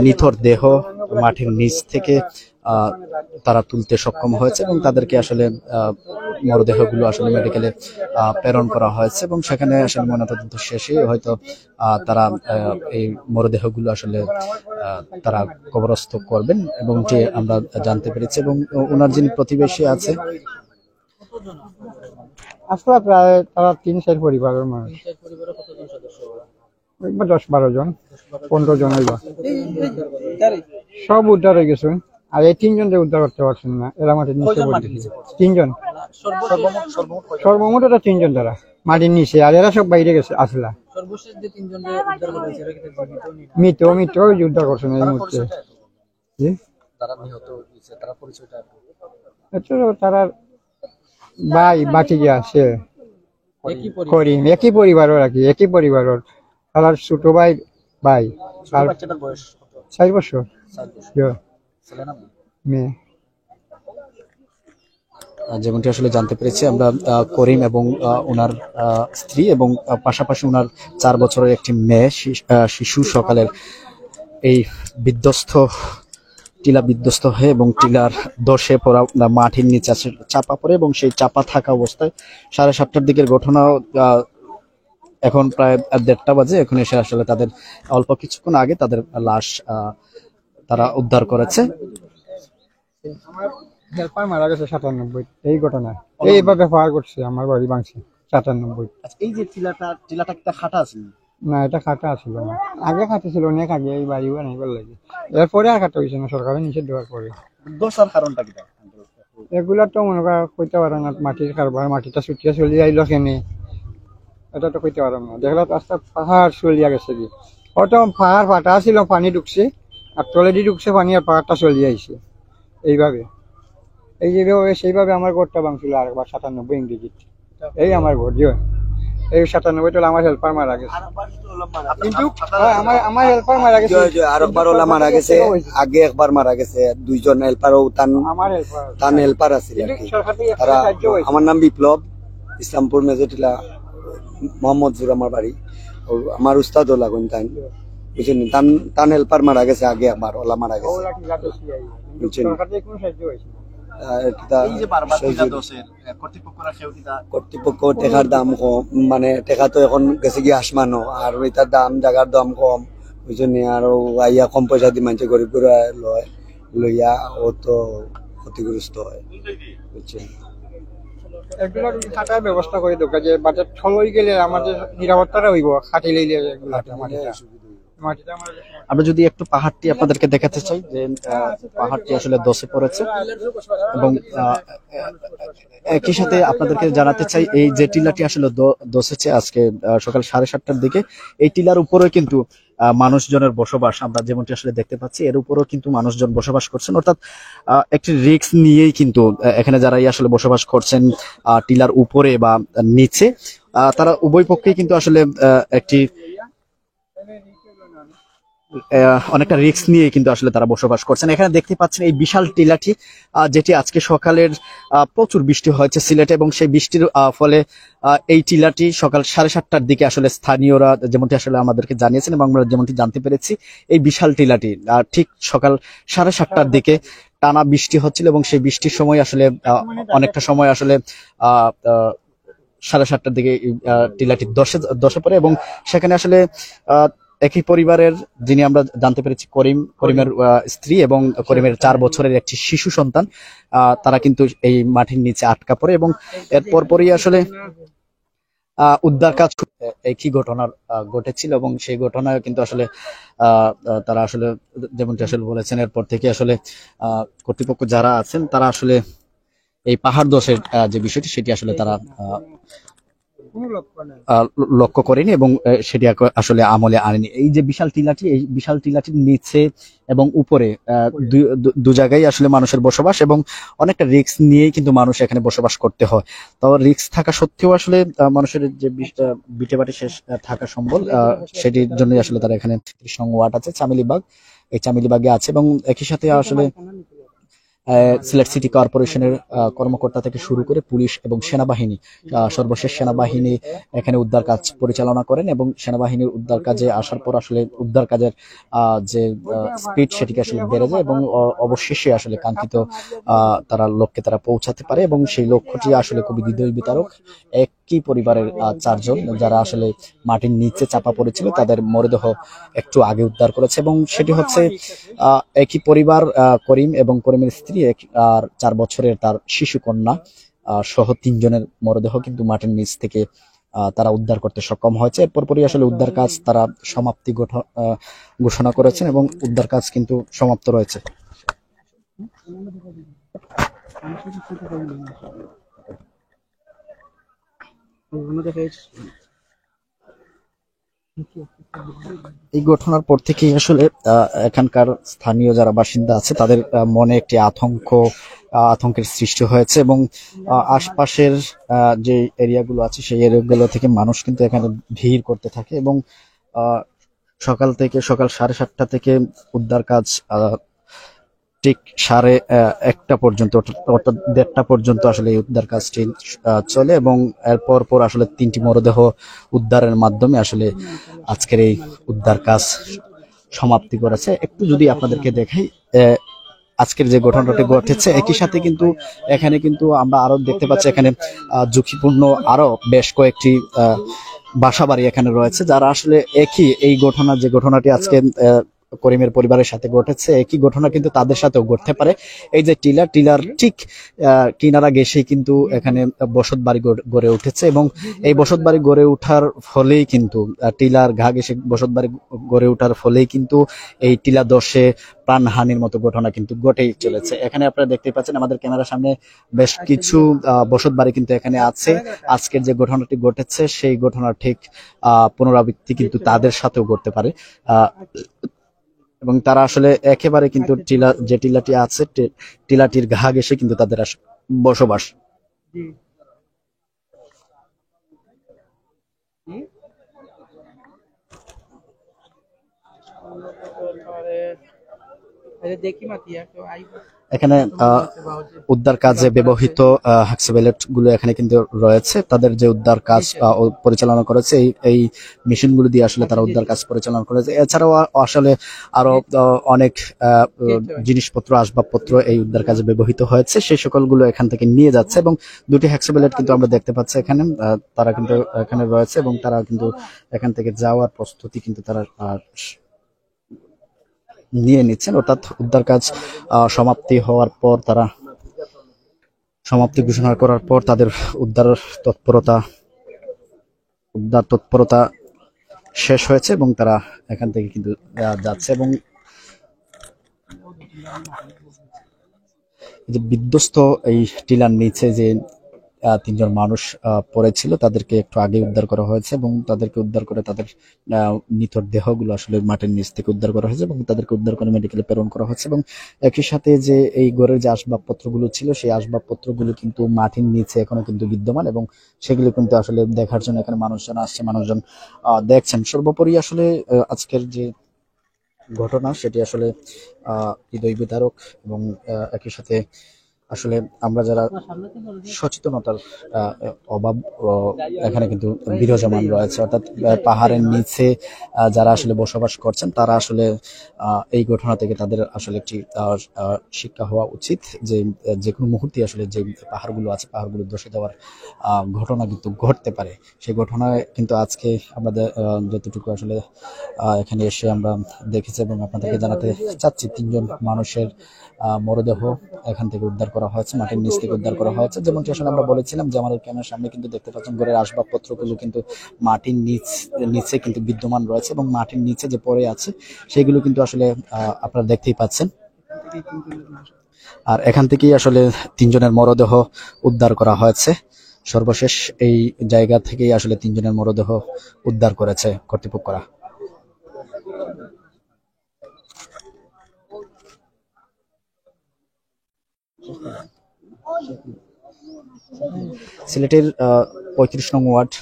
নিথর দেহ মাটির নিচ থেকে তারা তুলতে সক্ষম হয়েছে এবং তাদেরকে আসলে মরদেহগুলো আসলে মেডিকেলে প্রেরণ করা হয়েছে এবং সেখানে আসলে ময়নাতদন্ত শেষে হয়তো তারা এই মরদেহগুলো আসলে তারা কবরস্থ করবেন এবং যে আমরা জানতে পেরেছি। এবং ওনার যিনি প্রতিবেশী আছে আসলে প্রায় তারা 3-4 পরিবারের মানুষ, 10-12 জন 15 জন হইবা, সব উদ্ধার হয়ে গেছে। আর এই 3 জনকে উদ্ধার করতে পারছেন না, এরা মাটির নিচে পড়ে গেছে। 3 জন সর্বমোট, এটা 3 জন তারা মাটির নিচে, আর এরা সব বাইরে গেছে। আসলা মৃত উদ্ধার করছেন এই মুহূর্তে। তারা ভাই বাকি আছে করিম, একই পরিবারের আর কি, একই পরিবারের। তার ছোট ভাই 4 বছর মেয়ে। যেমনটি আসলে জানতে পেরেছি আমরা, করিম এবং ওনার স্ত্রী এবং পাশাপাশি ওনার 4 বছরের একটি মেয়ে শিশু সকালের এই টিলা বিধ্বস্ত হয়ে এবং টিলার দশে পড়া মাটির নিচে চাপা পড়ে এবং সেই চাপা থাকা অবস্থায় 7:30টার দিকের ঘটনা। এখন প্রায় 1:30টা বাজে। এখন এসে আসলে তাদের অল্প কিছুক্ষণ আগে তাদের লাশ তারা উদ্ধার করেছে। হেল্পার মারা গেছে 97 এই ঘটনা, এইভাবে ফায়ার করছে আমার বাড়ি ভাঙছে 97। এই যে টিলাটা একটা খাটা আছে না, এটা খাটা আছিল না, আগে খাটা ছিল অনেক আগে, এই বাড়ি বানাইবার লাগে। এরপরে আর খাটা হয়েছে না, সরকারের নিষেধ দেওয়ার পরে। দোষার কারণটা কি? এগুলা তো মনে করা কইতে পারে না, মাটির কারবার, মাটিটা ছুটিয়া চলি আইলো কেনে, এটা তো কইতে পারলাম না। দেখলাম রাস্তা পাহাড় চলিয়া গেছে কি, হয়তো পাহাড় ফাটা ছিল, পানি ঢুকছে আর তলেদি ঢুকছে পানি, আর পাহাড়টা চলিয়ে আইছে এইভাবে। এই যেভাবে সেইভাবে আমার ঘরটা ভাঙছিল আরেকবার 97 ইংরেজিত। এই আমার ঘর যে এই 97 তো আমার হেল্পার মারা গেছে, কিন্তু আমার হেল্পার মারা গেছে, আরেকবার ওলা মারা গেছে, আগে একবার মারা গেছে। 2 জন হেল্পারও আমার হেল্পার আছে। আমার নাম বিপ্লব, ইসলামপুর মেজটিলা, মোহাম্মদ জুর আমার বাড়ি। আমার উস্তাদ ওলা গুন তান বুঝছেন, তান হেল্পার মারা গেছে, আগে একবার ওলা মারা গেছে বুঝছেন। কর্তৃপক্ষ টেকার দাম কম, মানে টেকা তো এখন গেছে গিয়ে আসমানো, আর এটার দাম জায়গার দাম কম বুঝছেন। আর আইয়া কম পয়সা দিয়ে মানুষ গরিব করে লইয়া ও তো ক্ষতিগ্রস্ত হয় বুঝছেন। এগুলো খাটার ব্যবস্থা করে দোকা, যে বাজার ঠলই গেলে আমাদের নিরাপত্তাটা হইব, খাটি লইলে আমরা যদি একটু পাহাড়টি আপনাদেরকে দেখাতে চাই, যে পাহাড়টি আসলে দশে পড়েছে এবং একই সাথে আপনাদেরকে জানাতে চাই এই যে টিলাটি আসলে দশেছে আজকে সকাল 7:30টার দিকে। এই টিলার উপরে কিন্তু মানুষজনের বসবাস আমরা যেমনটি আসলে দেখতে পাচ্ছি, এর উপরেও কিন্তু মানুষজন বসবাস করছেন, অর্থাৎ একটি রিস্ক নিয়েই কিন্তু এখানে যারাই আসলে বসবাস করছেন টিলার উপরে বা নিচে, তারা উভয় পক্ষেই কিন্তু আসলে একটি অনেকটা রিস্ক নিয়ে কিন্তু আসলে তারা বসবাস করছেন। এখানে দেখতে পাচ্ছেন এই বিশাল টিলাটি, যেটি আজকে সকালের প্রচুর বৃষ্টি হয়েছে সিলেটে, এবং সেই বৃষ্টির ফলে এই টিলাটি সকাল 7:30টার দিকে আসলে স্থানীয়রা যেমনটি আসলে আমাদেরকে জানিয়েছেন এবং আমরা যেমনটি জানতে পেরেছি, এই বিশাল টিলাটি ঠিক সকাল 7:30টার দিকে টানা বৃষ্টি হচ্ছিল এবং সেই বৃষ্টির সময় আসলে অনেকটা সময় আসলে 7:30টার দিকে টিলাটি দশে পড়ে এবং সেখানে আসলে একই পরিবারের, যিনি আমরা জানতে পেরেছি করিমের স্ত্রী এবং করিমের 4 বছরের একটি শিশু সন্তান, তারা কিন্তু এই মাটির নিচে আটকা পড়ে এবং এর পরপরই আসলে উদ্ধার কাজ একই ঘটনা ঘটেছিল এবং সেই ঘটনায় কিন্তু আসলে তারা আসলে যেমনটি আসলে বলেছেন, এরপর থেকে আসলে কর্তৃপক্ষ যারা আছেন তারা আসলে এই পাহাড় ধসের যে বিষয়টি সেটি আসলে তারা লক্ষ্য করেনি এবং সেটি আসলে আমলে আনেনি। এই যে বিশাল টিলাটি, এই বিশাল টিলাটির নিচে এবং উপরে দু জায়গায় আসলে মানুষের বসবাস এবং অনেকটা রিস্ক নিয়েই কিন্তু মানুষ এখানে বসবাস করতে হয়। তো রিস্ক থাকা সত্ত্বেও আসলে মানুষের যে বিটে বাটে শেষ থাকা সম্বল, সেটির জন্যই আসলে তারা এখানে ওয়ার্ড আছে চামেলিবাগ, এই চামেলিবাগে আছে এবং একই সাথে আসলে সিলেট সিটি কর্পোরেশনের কর্মকর্তা থেকে শুরু করে পুলিশ এবং সেনাবাহিনী, সর্বশেষ সেনাবাহিনী এখানে উদ্ধার কাজ পরিচালনা করেন এবং সেনাবাহিনীর উদ্ধার কাজে আসার পর আসলে উদ্ধার কাজের যে স্পিড সেটিকে আসলে বেড়ে যায় এবং অবশেষে আসলে কাঙ্ক্ষিত তারা লক্ষ্যে তারা পৌঁছাতে পারে এবং সেই লক্ষ্যটি আসলে খুবই হৃদয় বিতারক। একই পরিবারের চারজন যারা আসলে মাটির নিচে চাপা পড়েছিল তাদের মরদেহ একটু আগে উদ্ধার করেছে এবং সেটি হচ্ছে একই পরিবার, করিম এবং করিমের স্ত্রী আর 4 বছরের তার শিশু কন্যা সহ 3 জনের মরদেহ কিন্তু মাটির নিচ থেকে তারা উদ্ধার করতে সক্ষম হয়েছে। এরপরই আসলে উদ্ধার কাজ তারা সমাপ্তি ঘোষণা করেছেন এবং উদ্ধার কাজ কিন্তু সমাপ্ত রয়েছে। এই ঘটনার পর থেকেই আসলে এখানকার স্থানীয় যারা বাসিন্দা আছে তাদের মনে একটি আতঙ্কের সৃষ্টি হয়েছে এবং আশপাশের যে এরিয়াগুলো আছে সেই এরিয়াগুলো থেকে মানুষ কিন্তু এখানে ভিড় করতে থাকে এবং সকাল 7:30 থেকে উদ্ধার কাজ ঠিক 1:30 পর্যন্ত অর্থাৎ 1:30 পর্যন্ত আসলে এই উদ্ধার কাজটি চলে এবং এরপর আসলে 3টি মরদেহ উদ্ধারের মাধ্যমে আসলে আজকের এই উদ্ধার কাজ সমাপ্তি করেছে। একটু যদি আপনাদেরকে দেখাই আজকের যে ঘটনাটি ঘটেছে, একই সাথে কিন্তু এখানে কিন্তু আমরা আরো দেখতে পাচ্ছি এখানে ঝুঁকিপূর্ণ আরো বেশ কয়েকটি বাসাবাড়ি এখানে রয়েছে যারা আসলে এই ঘটনাটি আজকে করিমের পরিবারের সাথে ঘটেছে, একই ঘটনা কিন্তু তাদের সাথেও ঘটতে পারে। এই যে টিলার ঠিক কিনারা ঘেঁষেই কিন্তু এখানে বসত বাড়ি গড়ে উঠেছে এবং এই বসত বাড়ি গড়ে ওঠার ফলেই কিন্তু টিলার ঘা ঘেঁষে বসত বাড়ি গড়ে ওঠার ফলেই কিন্তু এই টিলা ধসে প্রাণহানির মতো ঘটনা কিন্তু ঘটেই চলেছে। এখানে আপনারা দেখতে পাচ্ছেন আমাদের ক্যামেরার সামনে বেশ কিছু বসত বাড়ি কিন্তু এখানে আছে। আজকের যে ঘটনাটি ঘটেছে সেই ঘটনার ঠিক পুনরাবৃত্তি কিন্তু তাদের সাথেও ঘটতে পারে এবং তারা আসলে একেবারে কিন্তু টিলাটি আছে টিলাটির ঘা ঘেঁষে কিন্তু তাদের বসবাস। এখানে উদ্ধার কাজে ব্যবহৃত হাক্সিবেলেট গুলো এখানে কিন্তু রয়েছে। তাদের যে উদ্ধার কাজ পরিচালনা করেছে এই মেশিন গুলো দিয়ে আসলে তারা উদ্ধার কাজ পরিচালনা করেছে। এছাড়াও আসলে আরো অনেক জিনিসপত্র, আসবাবপত্র এই উদ্ধার কাজে ব্যবহৃত হয়েছে, সেই সকলগুলো এখান থেকে নিয়ে যাচ্ছে এবং 2টি হাক্সিবেলেট কিন্তু আমরা দেখতে পাচ্ছি এখানে তারা কিন্তু এখানে রয়েছে এবং তারা কিন্তু এখান থেকে যাওয়ার প্রস্তুতি কিন্তু তারা নিয়ে নিচ্ছেন। অর্থাৎ উদ্ধার কাজ সমাপ্তি ঘোষণা করার পর তাদের উদ্ধার তৎপরতা শেষ হয়েছে এবং তারা এখান থেকে কিন্তু যাচ্ছে এবং যে বিধ্বস্ত এই টিলার নিচে যে 3 জন মানুষ পড়েছিল তাদেরকে একটু আগে উদ্ধার করা হয়েছে এবং তাদেরকে উদ্ধার করে তাদের নিথর দেহগুলো আসলে মাটির নিচ থেকে উদ্ধার করা হয়েছে এবং তাদেরকে উদ্ধার করে মেডিকেলে প্রেরণ করা হয়েছে এবং একই সাথে যে এই ঘরের যে আসবাবপত্রগুলো ছিল সেই আসবাবপত্রগুলো কিন্তু মাটির নিচে এখনো কিন্তু বিদ্যমান এবং সেগুলো কিন্তু আসলে দেখার জন্য এখানে মানুষজন আসছে, মানুষজন দেখছেন। সর্বোপরি আসলে আজকের যে ঘটনা সেটি আসলে হৃদয় বিদারক এবং একই সাথে আসলে আমরা যারা সচেতনতার অভাব এখানে কিন্তু বিরাজমান রয়েছে, অর্থাৎ পাহাড়ের নিচে যারা আসলে বসবাস করছেন তারা আসলে এই ঘটনা থেকে তাদের আসলে একটি শিক্ষা হওয়া উচিত যে কোনো মুহূর্তে আসলে যে পাহাড়গুলো আছে পাহাড়গুলো ধসে যাওয়ার ঘটনা কিন্তু ঘটতে পারে। সেই ঘটনায় কিন্তু আজকে আমাদের যতটুকু আসলে এখানে এসে আমরা দেখেছি এবং আপনাদেরকে জানাতে চাচ্ছি 3 জন মানুষের মরদেহ এখান থেকে উদ্ধার করা হয়েছে, মাটির নিচ থেকে উদ্ধার করা হয়েছে। যেমনটি আসলে আমরা বলেছিলাম যে আমাদের ক্যামেরার সামনে কিন্তু দেখতে পাচ্ছেন ঘরের আসবাবপত্রগুলো কিন্তু মাটির নিচে কিন্তু বিদ্যমান রয়েছে এবং মাটির নিচে যে পড়ে আছে সেগুলো কিন্তু আসলে আপনারা দেখতেই পাচ্ছেন। আর এখান থেকেই আসলে 3 জনের মরদেহ উদ্ধার করা হয়েছে। সর্বশেষ এই জায়গা থেকেই আসলে 3 জনের মরদেহ উদ্ধার করেছে কর্তৃপক্ষরা। সিলেটের 35 নং ওয়ার্ড